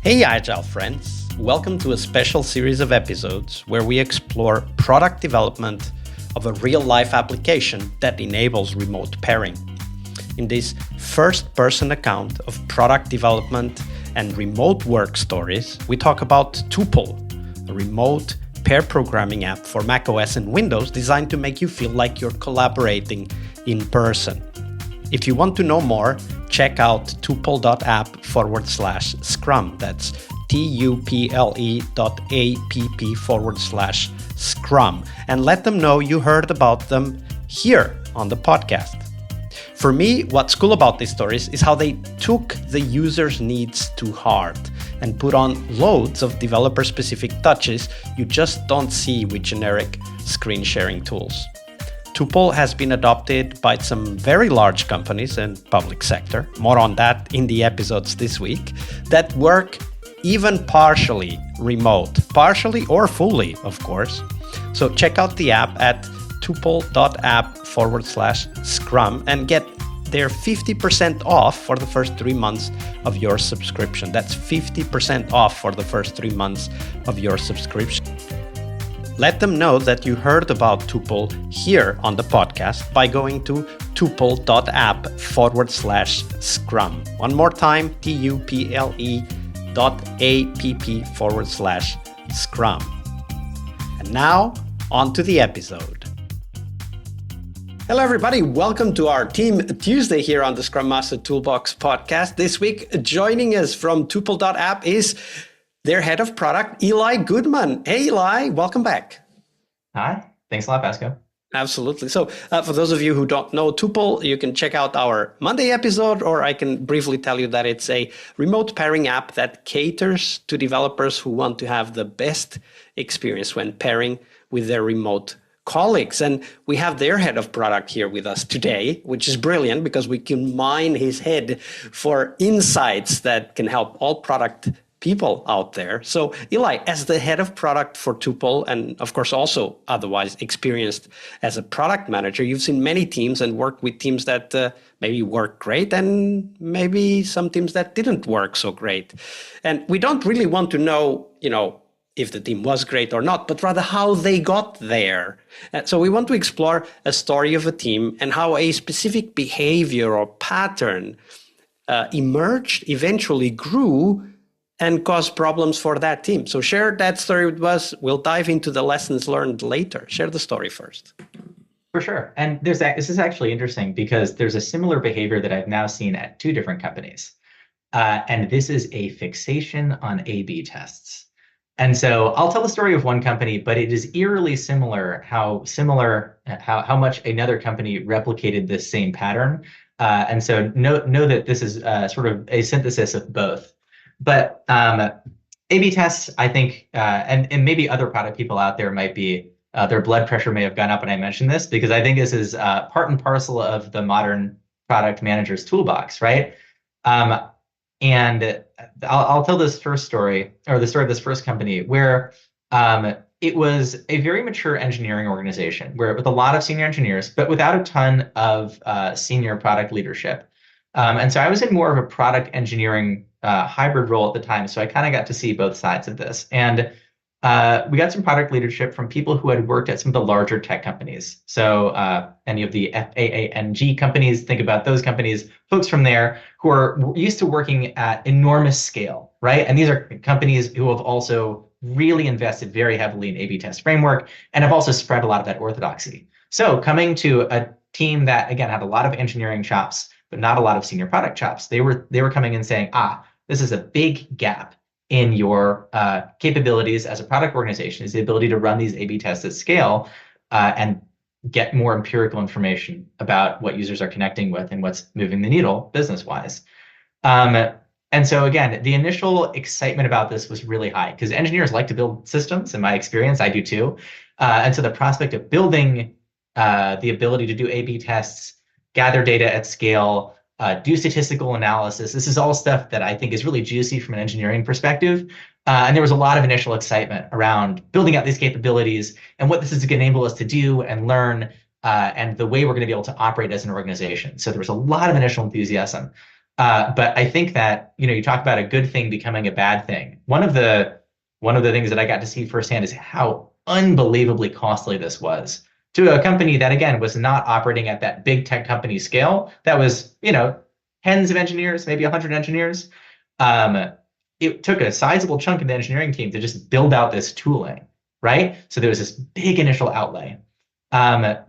Hey Agile friends, welcome to a special series of episodes where we explore product development of a real-life application that enables remote pairing. In this first-person account of product development and remote work stories, we talk about Tuple, a remote pair programming app for macOS and Windows designed to make you feel like you're collaborating in person. If you want to know more, check out Tuple.app/Scrum. That's Tuple.app/Scrum. And let them know you heard about them here on the podcast. For me, what's cool about these stories is how they took the user's needs to heart and put on loads of developer-specific touches you just don't see with generic screen sharing tools. Tuple has been adopted by some very large companies and public sector, more on that in the episodes this week, that work even partially remote, partially or fully, of course. So check out the app at Tuple.app/Scrum and get their 50% off for the first 3 months of your subscription. That's 50% off for the first 3 months of your subscription. Let them know that you heard about Tuple here on the podcast by going to Tuple.app/Scrum. One more time, Tuple.app/Scrum. And now, on to the episode. Hello, everybody. Welcome to our Team Tuesday here on the Scrum Master Toolbox podcast. This week, joining us from Tuple.app is their head of product, Eli Goodman. Hey, Eli, welcome back. Hi, thanks a lot, Pasco. Absolutely. So for those of you who don't know Tuple, you can check out our Monday episode, or I can briefly tell you that it's a remote pairing app that caters to developers who want to have the best experience when pairing with their remote colleagues. And we have their head of product here with us today, which is brilliant because we can mine his head for insights that can help all product people out there. So Eli, as the head of product for Tuple, and of course also otherwise experienced as a product manager, you've seen many teams and worked with teams that maybe work great and maybe some teams that didn't work so great. And we don't really want to know, if the team was great or not, but rather how they got there. So we want to explore a story of a team and how a specific behavior or pattern emerged, eventually grew, and caused problems for that team. So share that story with us. We'll dive into the lessons learned later. Share the story first. For sure. And this is actually interesting because there's a similar behavior that I've now seen at two different companies. And this is a fixation on A/B tests. And so I'll tell the story of one company, but it is eerily similar how much another company replicated this same pattern. And so know that this is sort of a synthesis of both. But A/B tests, I think, and maybe other product people out there might be, their blood pressure may have gone up when I mentioned this, because I think this is part and parcel of the modern product manager's toolbox, right? And I'll tell this first story, or the story of this first company, where it was a very mature engineering organization, with a lot of senior engineers, but without a ton of senior product leadership. And so I was in more of a product engineering hybrid role at the time. So I kind of got to see both sides of this. And we got some product leadership from people who had worked at some of the larger tech companies. So any of the FAANG companies, think about those companies, folks from there who are used to working at enormous scale, right? And these are companies who have also really invested very heavily in A/B test framework and have also spread a lot of that orthodoxy. So coming to a team that, again, had a lot of engineering chops, but not a lot of senior product chops, they were coming in saying, this is a big gap in your capabilities as a product organization, is the ability to run these A/B tests at scale and get more empirical information about what users are connecting with and what's moving the needle business-wise. And so again, the initial excitement about this was really high because engineers like to build systems. In my experience, I do too. And so the prospect of building the ability to do A/B tests, gather data at scale, do statistical analysis. This is all stuff that I think is really juicy from an engineering perspective. And there was a lot of initial excitement around building out these capabilities and what this is going to enable us to do and learn and the way we're going to be able to operate as an organization. So there was a lot of initial enthusiasm. But I think that, you talk about a good thing becoming a bad thing. One of the things that I got to see firsthand is how unbelievably costly this was to a company that, again, was not operating at that big tech company scale. That was, tens of engineers, maybe 100 engineers. Um, it took a sizable chunk of the engineering team to just build out this tooling, right? So there was this big initial outlay.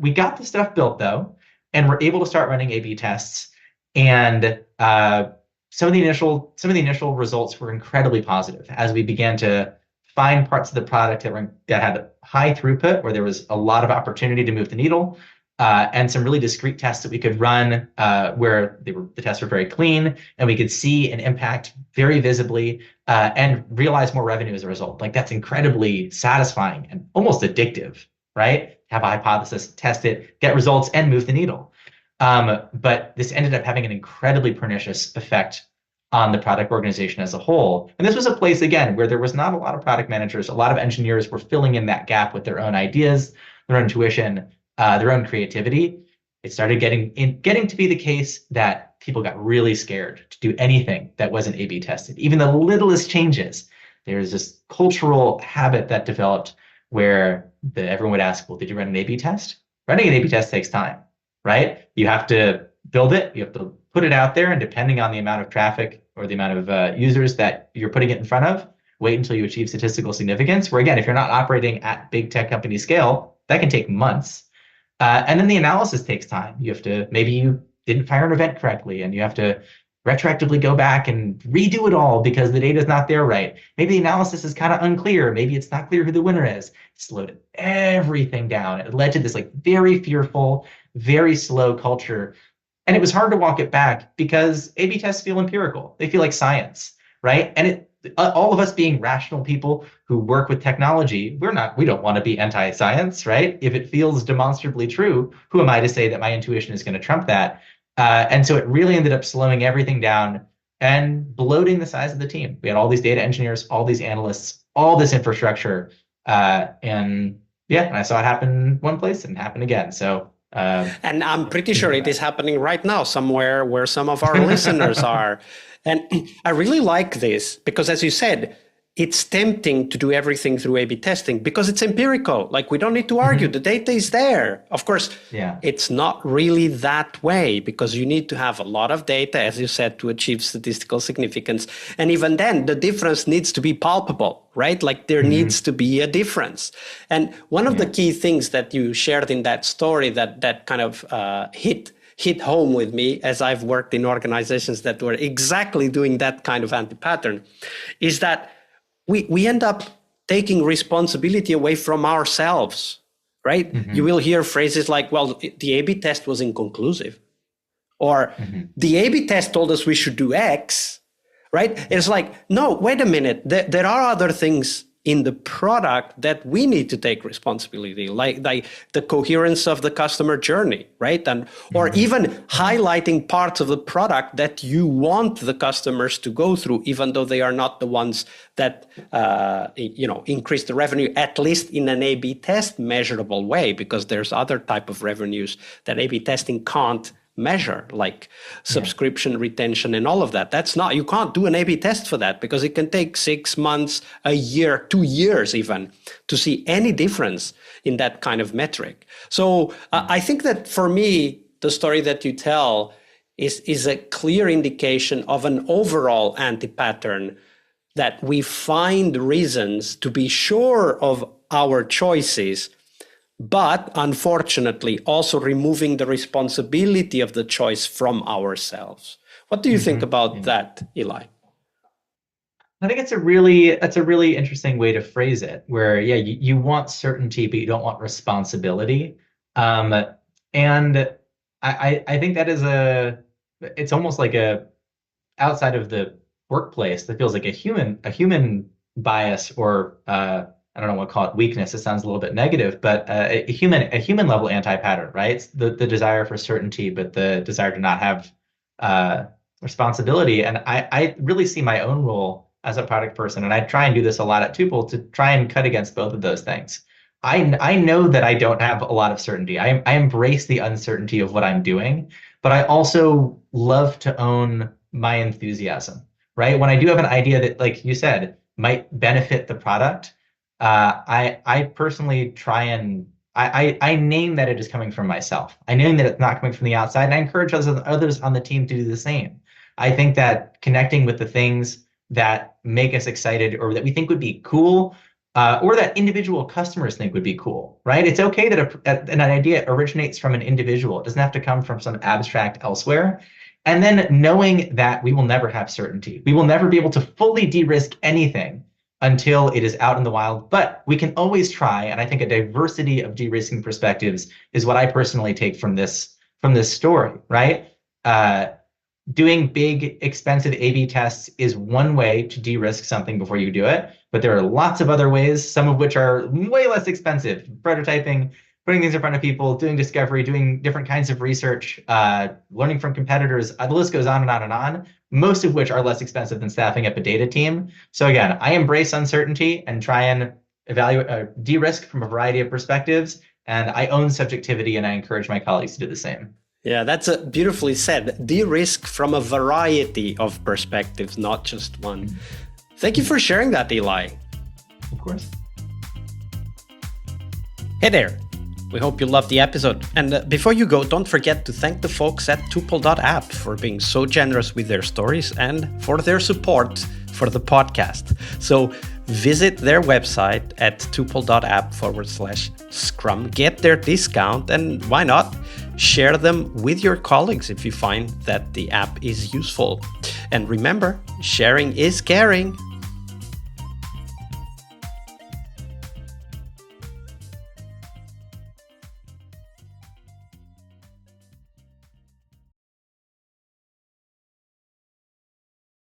We got the stuff built though, and we're able to start running A/B tests. And some of the initial results were incredibly positive as we began to find parts of the product that had high throughput, where there was a lot of opportunity to move the needle, and some really discrete tests that we could run where the tests were very clean, and we could see an impact very visibly and realize more revenue as a result. Like that's incredibly satisfying and almost addictive, right? Have a hypothesis, test it, get results, and move the needle. But this ended up having an incredibly pernicious effect on the product organization as a whole. And this was a place, again, where there was not a lot of product managers. A lot of engineers were filling in that gap with their own ideas, their own intuition, their own creativity. It started getting to be the case that people got really scared to do anything that wasn't A/B tested. Even the littlest changes. There's this cultural habit that developed where everyone would ask, well, did you run an A/B test? Running an A/B test takes time, right? You have to build it, you have to put it out there, and depending on the amount of traffic or the amount of users that you're putting it in front of, wait until you achieve statistical significance, where again, if you're not operating at big tech company scale, that can take months. And then the analysis takes time. Maybe you didn't fire an event correctly, and you have to retroactively go back and redo it all because the data is not there right. Maybe the analysis is kind of unclear. Maybe it's not clear who the winner is. It slowed everything down. It led to this like very fearful, very slow culture. And it was hard to walk it back because A/B tests feel empirical. They feel like science, right? And all of us being rational people who work with technology, we don't want to be anti-science, right? If it feels demonstrably true, who am I to say that my intuition is going to trump that? And so it really ended up slowing everything down and bloating the size of the team. We had all these data engineers, all these analysts, all this infrastructure. And I saw it happen one place and happen again. So and I'm pretty sure it is happening right now somewhere where some of our listeners are. And I really like this because, as you said, it's tempting to do everything through A/B testing because it's empirical. Like we don't need to argue. The data is there. Of course, it's not really that way because you need to have a lot of data, as you said, to achieve statistical significance. And even then, the difference needs to be palpable, right? Like there needs to be a difference. And one of the key things that you shared in that story that kind of hit home with me, as I've worked in organizations that were exactly doing that kind of anti-pattern, is that we end up taking responsibility away from ourselves, right? You will hear phrases like, well, the A/B test was inconclusive, or the A/B test told us we should do X, right? It's like, no, wait a minute. There are other things in the product that we need to take responsibility, like the coherence of the customer journey, right? And or even highlighting parts of the product that you want the customers to go through, even though they are not the ones that increase the revenue, at least in an A/B test measurable way, because there's other type of revenues that A/B testing can't measure, like subscription retention and all of that. You can't do an A/B test for that because it can take 6 months, a year, 2 years even to see any difference in that kind of metric. So I think that for me, the story that you tell is a clear indication of an overall anti-pattern, that we find reasons to be sure of our choices, but unfortunately also removing the responsibility of the choice from ourselves. What do you think about that, Eli? I think that's a really interesting way to phrase it, where you want certainty, but you don't want responsibility. And I think that it's almost like outside of the workplace, that feels like a human bias, or I don't know what to call it, weakness. It sounds a little bit negative, but a human level anti-pattern, right? It's the desire for certainty, but the desire to not have responsibility. And I really see my own role as a product person, and I try and do this a lot at Tuple, to try and cut against both of those things. I know that I don't have a lot of certainty. I embrace the uncertainty of what I'm doing, but I also love to own my enthusiasm, right? When I do have an idea that, like you said, might benefit the product, I personally try and I name that it is coming from myself. I name that it's not coming from the outside, and I encourage others on the team to do the same. I think that connecting with the things that make us excited or that we think would be cool, or that individual customers think would be cool, right? It's okay that an idea originates from an individual. It doesn't have to come from some abstract elsewhere. And then knowing that we will never have certainty. We will never be able to fully de-risk anything until it is out in the wild, but we can always try. And I think a diversity of de-risking perspectives is what I personally take from this story, right? Doing big, expensive A/B tests is one way to de-risk something before you do it, but there are lots of other ways, some of which are way less expensive. Prototyping, putting things in front of people, doing discovery, doing different kinds of research, learning from competitors. The list goes on and on and on, most of which are less expensive than staffing up a data team. So again, I embrace uncertainty and try and evaluate, de-risk from a variety of perspectives. And I own subjectivity, and I encourage my colleagues to do the same. Yeah, that's beautifully said. De-risk from a variety of perspectives, not just one. Thank you for sharing that, Eli. Of course. Hey there. We hope you loved the episode. And before you go, don't forget to thank the folks at Tuple.app for being so generous with their stories and for their support for the podcast. So visit their website at Tuple.app/Scrum. Get their discount, and why not share them with your colleagues if you find that the app is useful. And remember, sharing is caring.